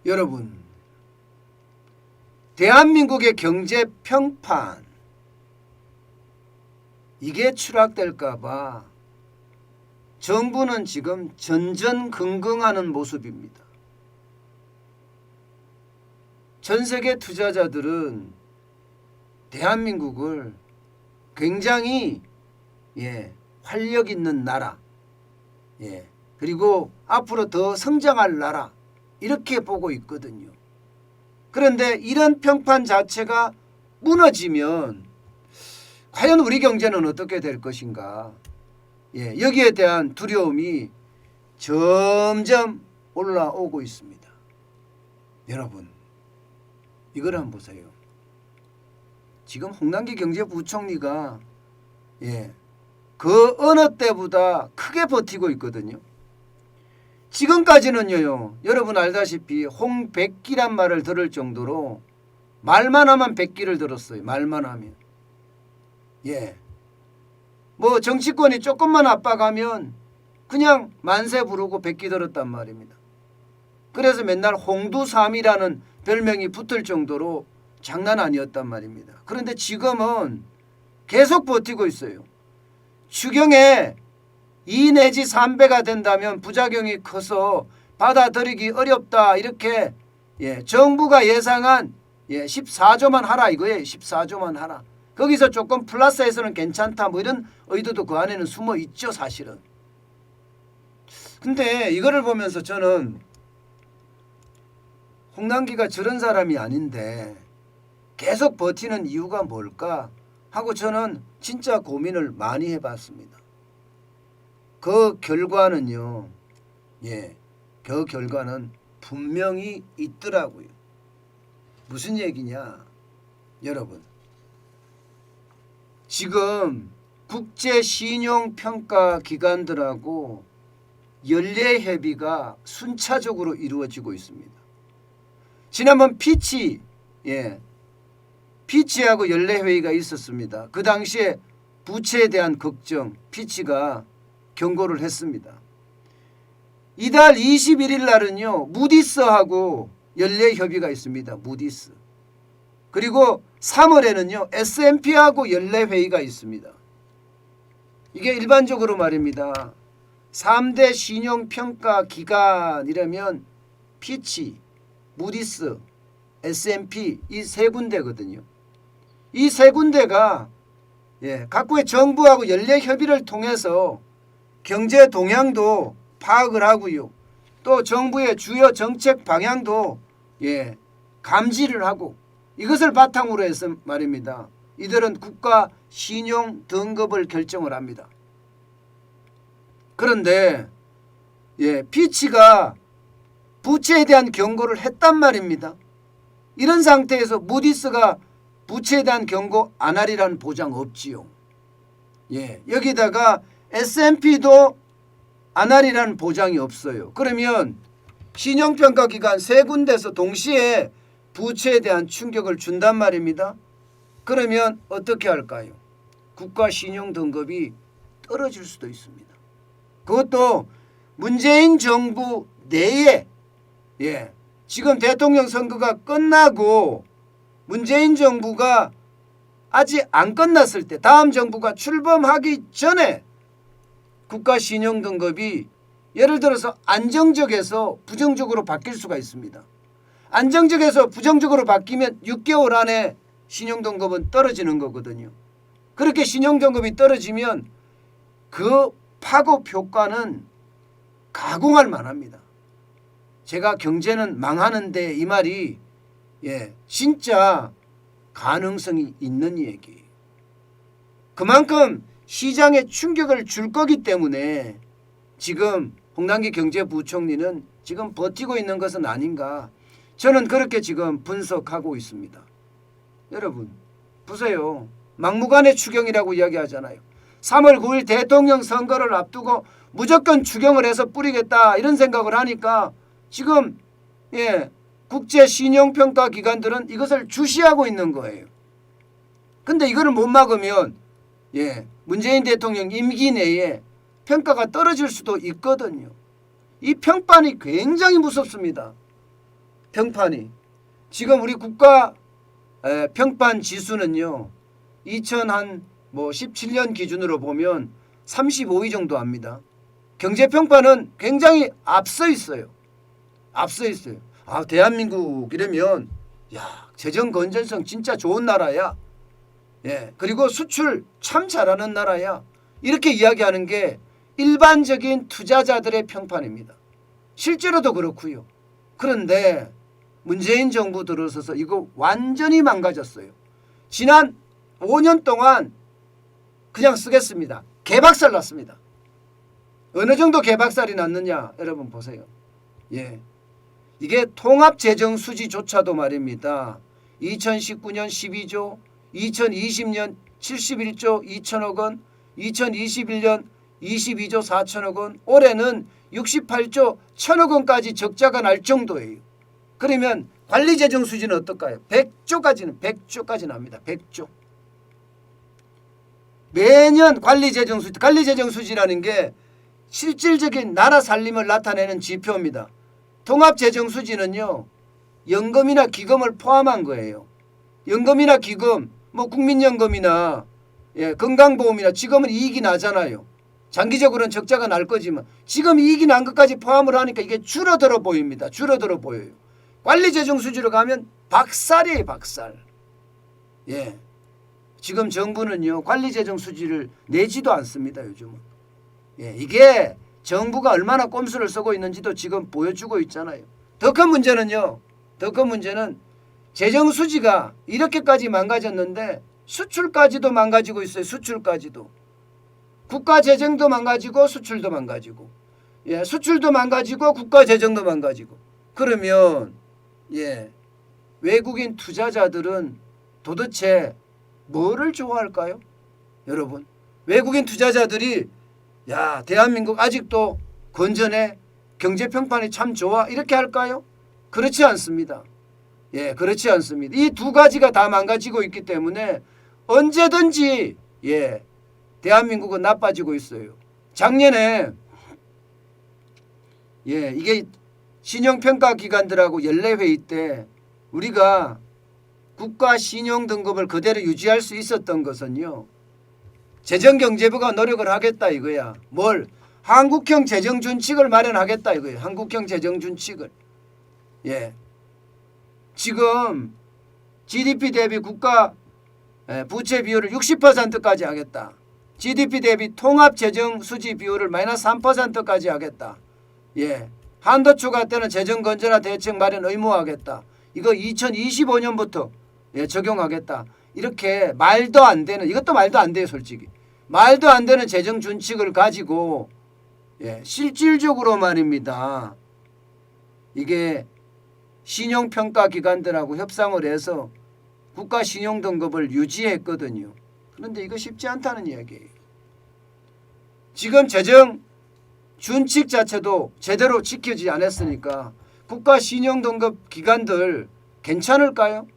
여러분, 대한민국의 경제 평판 이게 추락될까봐 정부는 지금 전전긍긍하는 모습입니다. 전 세계 투자자들은 대한민국을 굉장히 활력 있는 나라, 그리고 앞으로 더 성장할 나라 이렇게 보고 있거든요. 그런데 이런 평판 자체가 무너지면 과연 우리 경제는 어떻게 될 것인가? 여기에 대한 두려움이 점점 올라오고 있습니다. 여러분, 이걸 한번 보세요. 지금 홍남기 경제부총리가 그 어느 때보다 크게 버티고 있거든요. 지금까지는요, 여러분 알다시피 홍백기란 말을 들을 정도로 말만 하면 백기를 들었어요. 말만 하면. 뭐 정치권이 조금만 압박하면 그냥 만세 부르고 백기 들었단 말입니다. 그래서 맨날 홍두삼이라는 별명이 붙을 정도로 장난 아니었단 말입니다. 그런데 지금은 계속 버티고 있어요. 추경에 2 내지 3배가 된다면 부작용이 커서 받아들이기 어렵다 이렇게 정부가 예상한 14조만 하라 이거예요. 14조만 하라. 거기서 조금 플러스해서는 괜찮다 뭐 이런 의도도 그 안에는 숨어 있죠 사실은. 근데 이거를 보면서 저는 홍남기가 저런 사람이 아닌데 계속 버티는 이유가 뭘까 하고 저는 진짜 고민을 많이 해봤습니다. 그 결과는요. 그 결과는 분명히 있더라고요. 무슨 얘기냐. 여러분, 지금 국제신용평가기관들하고 연례협의가 순차적으로 이루어지고 있습니다. 지난번 피치하고 연례회의가 있었습니다. 그 당시에 부채에 대한 걱정, 피치가 경고를 했습니다. 이달 21일 날은요, 무디스하고 연례협의가 있습니다. 무디스. 그리고 3월에는요, S&P하고 연례회의가 있습니다. 이게 일반적으로 말입니다. 3대 신용평가기관이라면 피치, 무디스, S&P 이 세 군데거든요. 이 세 군데가 각국의 정부하고 연례협의를 통해서 경제 동향도 파악을 하고요. 또 정부의 주요 정책 방향도 감지를 하고 이것을 바탕으로 해서 말입니다. 이들은 국가 신용 등급을 결정을 합니다. 그런데 피치가 부채에 대한 경고를 했단 말입니다. 이런 상태에서 무디스가 부채에 대한 경고 안 하리라는 보장 없지요. 여기다가 S&P도 안 하리라는 보장이 없어요. 그러면 신용평가기관 세 군데서 동시에 부채에 대한 충격을 준단 말입니다. 그러면 어떻게 할까요? 국가 신용 등급이 떨어질 수도 있습니다. 그것도 문재인 정부 내에 지금 대통령 선거가 끝나고 문재인 정부가 아직 안 끝났을 때 다음 정부가 출범하기 전에 국가 신용 등급이 예를 들어서 안정적에서 부정적으로 바뀔 수가 있습니다. 안정적에서 부정적으로 바뀌면 6개월 안에 신용 등급은 떨어지는 거거든요. 그렇게 신용 등급이 떨어지면 그 파급 효과는 가공할 만합니다. 제가 경제는 망하는데 이 말이 진짜 가능성이 있는 얘기예요. 그만큼 시장에 충격을 줄 거기 때문에 지금 홍남기 경제부총리는 지금 버티고 있는 것은 아닌가. 저는 그렇게 지금 분석하고 있습니다. 여러분 보세요. 막무가내 추경이라고 이야기하잖아요. 3월 9일 대통령 선거를 앞두고 무조건 추경을 해서 뿌리겠다 이런 생각을 하니까 지금 국제 신용평가 기관들은 이것을 주시하고 있는 거예요. 근데 이거를 못 막으면 문재인 대통령 임기 내에 평가가 떨어질 수도 있거든요. 이 평판이 굉장히 무섭습니다. 평판이 지금 우리 국가 평판 지수는요 2017년 기준으로 보면 35위 정도 합니다. 경제평판은 굉장히 앞서 있어요. 앞서 있어요. 아, 대한민국 이러면 야, 재정 건전성 진짜 좋은 나라야. 예, 그리고 수출 참 잘하는 나라야. 이렇게 이야기하는 게 일반적인 투자자들의 평판입니다. 실제로도 그렇고요. 그런데 문재인 정부 들어서서 이거 완전히 망가졌어요. 지난 5년 동안 그냥 쓰겠습니다. 개박살 났습니다. 어느 정도 개박살이 났느냐 여러분 보세요. 예, 이게 통합재정수지조차도 말입니다. 2019년 12조, 2020년 71조 2천억 원, 2021년 22조 4천억 원, 올해는 68조 1천억 원까지 적자가 날 정도예요. 그러면 관리재정수지는 어떨까요? 100조까지 납니다. 100조. 매년 관리재정수지라는 게 실질적인 나라 살림을 나타내는 지표입니다. 통합재정수지는요, 연금이나 기금을 포함한 거예요. 연금이나 기금, 뭐 국민연금이나 건강보험이나 지금은 이익이 나잖아요. 장기적으로는 적자가 날 거지만 지금 이익이 난 것까지 포함을 하니까 이게 줄어들어 보입니다. 줄어들어 보여요. 관리재정수지로 가면 박살이에요. 박살. 예, 지금 정부는요 관리재정수지를 내지도 않습니다. 요즘은. 예, 이게 정부가 얼마나 꼼수를 쓰고 있는지도 지금 보여주고 있잖아요. 더 큰 문제는요. 더 큰 문제는 재정수지가 이렇게까지 망가졌는데 수출까지도 망가지고 있어요. 수출까지도. 국가재정도 망가지고 수출도 망가지고. 예, 수출도 망가지고 국가재정도 망가지고. 그러면 예, 외국인 투자자들은 도대체 뭐를 좋아할까요? 여러분, 외국인 투자자들이 야, 대한민국 아직도 건전해, 경제평판이 참 좋아 이렇게 할까요? 그렇지 않습니다. 예, 그렇지 않습니다. 이 두 가지가 다 망가지고 있기 때문에 언제든지 예, 대한민국은 나빠지고 있어요. 작년에 예, 이게 신용평가기관들하고 연례회의 때 우리가 국가 신용등급을 그대로 유지할 수 있었던 것은요. 재정경제부가 노력을 하겠다 이거야. 뭘? 한국형 재정준칙을 마련하겠다 이거예요. 한국형 재정준칙을. 예. 지금 GDP 대비 국가 부채 비율을 60%까지 하겠다. GDP 대비 통합재정수지 비율을 마이너스 3%까지 하겠다. 예. 한도 초과 때는 재정건전화 대책 마련 의무화하겠다. 이거 2025년부터 예, 적용하겠다. 이렇게 말도 안 되는, 이것도 말도 안 돼요 솔직히. 말도 안 되는 재정준칙을 가지고 예, 실질적으로 말입니다. 이게 신용평가기관들하고 협상을 해서 국가 신용등급을 유지했거든요. 그런데 이거 쉽지 않다는 이야기예요. 지금 재정준칙 자체도 제대로 지키지 않았으니까 국가 신용등급 기관들 괜찮을까요?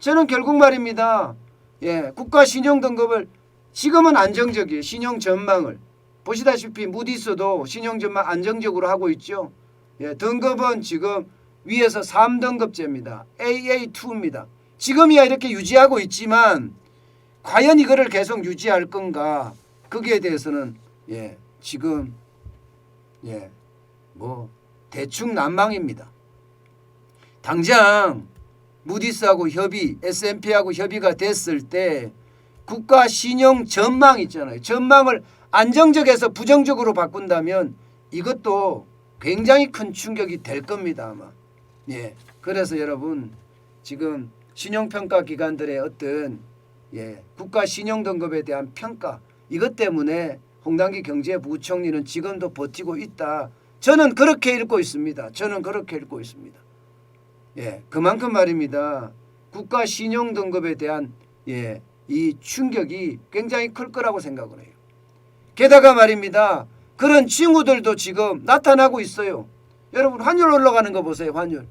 저는 결국 말입니다. 예, 국가 신용등급을 지금은 안정적이에요. 신용 전망을. 보시다시피 무디스도 신용 전망 안정적으로 하고 있죠. 예, 등급은 지금 위에서 3등급제입니다. AA2입니다. 지금이야 이렇게 유지하고 있지만 과연 이거를 계속 유지할 건가? 거기에 대해서는 예, 지금 예, 뭐 대충 난망입니다. 당장 무디스하고 협의, S&P하고 협의가 됐을 때 국가 신용 전망 있잖아요. 전망을 안정적에서 부정적으로 바꾼다면 이것도 굉장히 큰 충격이 될 겁니다. 아마. 예. 그래서 여러분 지금 신용평가 기관들의 어떤 예, 국가 신용등급에 대한 평가 이것 때문에 홍당기 경제부총리는 지금도 버티고 있다. 저는 그렇게 읽고 있습니다. 저는 그렇게 읽고 있습니다. 예, 그만큼 말입니다. 국가 신용등급에 대한 예, 이 충격이 굉장히 클 거라고 생각을 해요. 게다가 말입니다. 그런 징후들도 지금 나타나고 있어요. 여러분 환율 올라가는 거 보세요. 환율.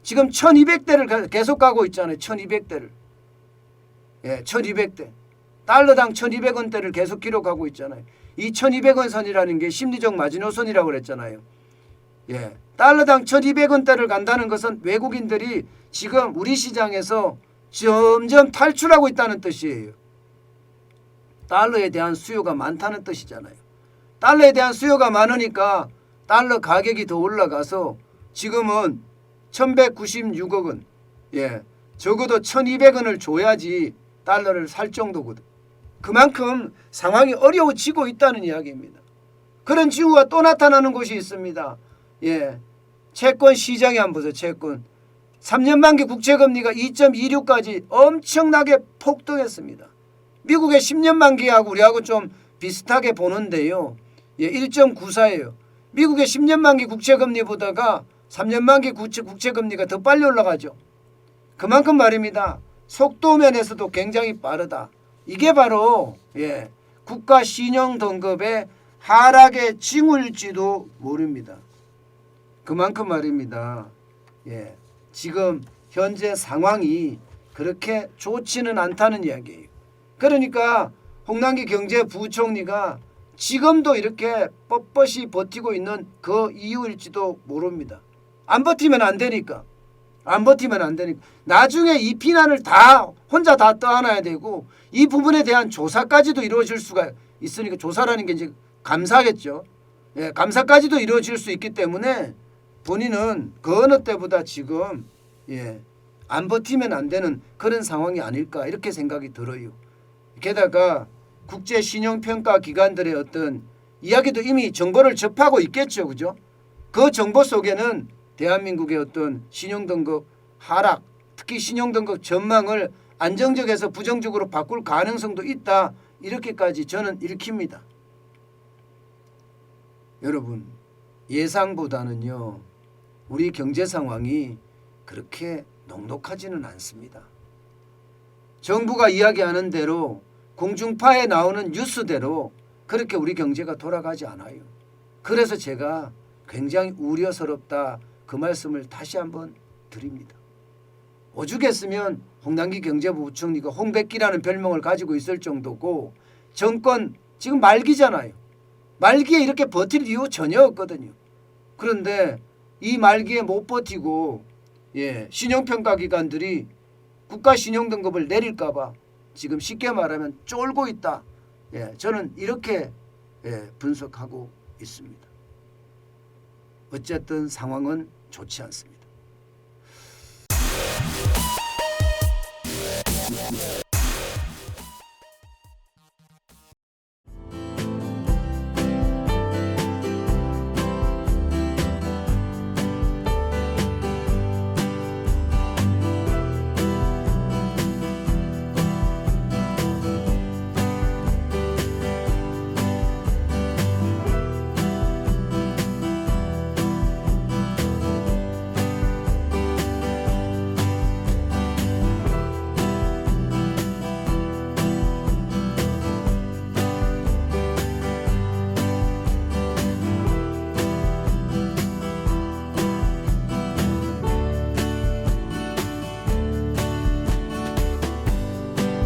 지금 1200대를 계속 가고 있잖아요. 1200대를. 예, 1200대. 달러당 1200원대를 계속 기록하고 있잖아요. 이 1200원 선이라는 게 심리적 마지노선이라고 그랬잖아요. 예, 달러당 1200원대를 간다는 것은 외국인들이 지금 우리 시장에서 점점 탈출하고 있다는 뜻이에요. 달러에 대한 수요가 많다는 뜻이잖아요. 달러에 대한 수요가 많으니까 달러 가격이 더 올라가서 지금은 1196억 원, 적어도 1200원을 줘야지 달러를 살 정도거든. 그만큼 상황이 어려워지고 있다는 이야기입니다. 그런 징후가 또 나타나는 곳이 있습니다. 채권 시장에 한번 보세요. 채권 3년 만기 국채금리가 2.26까지 엄청나게 폭등했습니다. 미국의 10년 만기하고 우리하고 좀 비슷하게 보는데요. 1.94예요. 미국의 10년 만기 국채금리보다가 3년 만기 국채금리가 더 빨리 올라가죠. 그만큼 말입니다. 속도 면에서도 굉장히 빠르다. 이게 바로 국가 신용 등급의 하락의 징후일지도 모릅니다. 그만큼 말입니다. 지금 현재 상황이 그렇게 좋지는 않다는 이야기예요. 그러니까 홍남기 경제부총리가 지금도 이렇게 뻣뻣이 버티고 있는 그 이유일지도 모릅니다. 안 버티면 안 되니까. 나중에 이 비난을 다 혼자 다 떠안아야 되고 이 부분에 대한 조사까지도 이루어질 수가 있으니까, 조사라는 게 이제 감사겠죠. 감사까지도 이루어질 수 있기 때문에 본인은 그 어느 때보다 지금 안 버티면 안 되는 그런 상황이 아닐까 이렇게 생각이 들어요. 게다가 국제 신용평가 기관들의 어떤 이야기도 이미 정보를 접하고 있겠죠. 그죠? 그 정보 속에는 대한민국의 어떤 신용등급 하락, 특히 신용등급 전망을 안정적에서 부정적으로 바꿀 가능성도 있다. 이렇게까지 저는 읽힙니다. 여러분, 예상보다는요, 우리 경제 상황이 그렇게 녹록하지는 않습니다. 정부가 이야기하는 대로 공중파에 나오는 뉴스대로 그렇게 우리 경제가 돌아가지 않아요. 그래서 제가 굉장히 우려스럽다 그 말씀을 다시 한번 드립니다. 오죽했으면 홍남기 경제부총리가 홍백기라는 별명을 가지고 있을 정도고 정권 지금 말기잖아요. 말기에 이렇게 버틸 이유 전혀 없거든요. 그런데 이 말기에 못 버티고 신용평가 기관들이 국가 신용등급을 내릴까 봐 지금 쉽게 말하면 쫄고 있다. 저는 이렇게 분석하고 있습니다. 어쨌든 상황은 좋지 않습니다.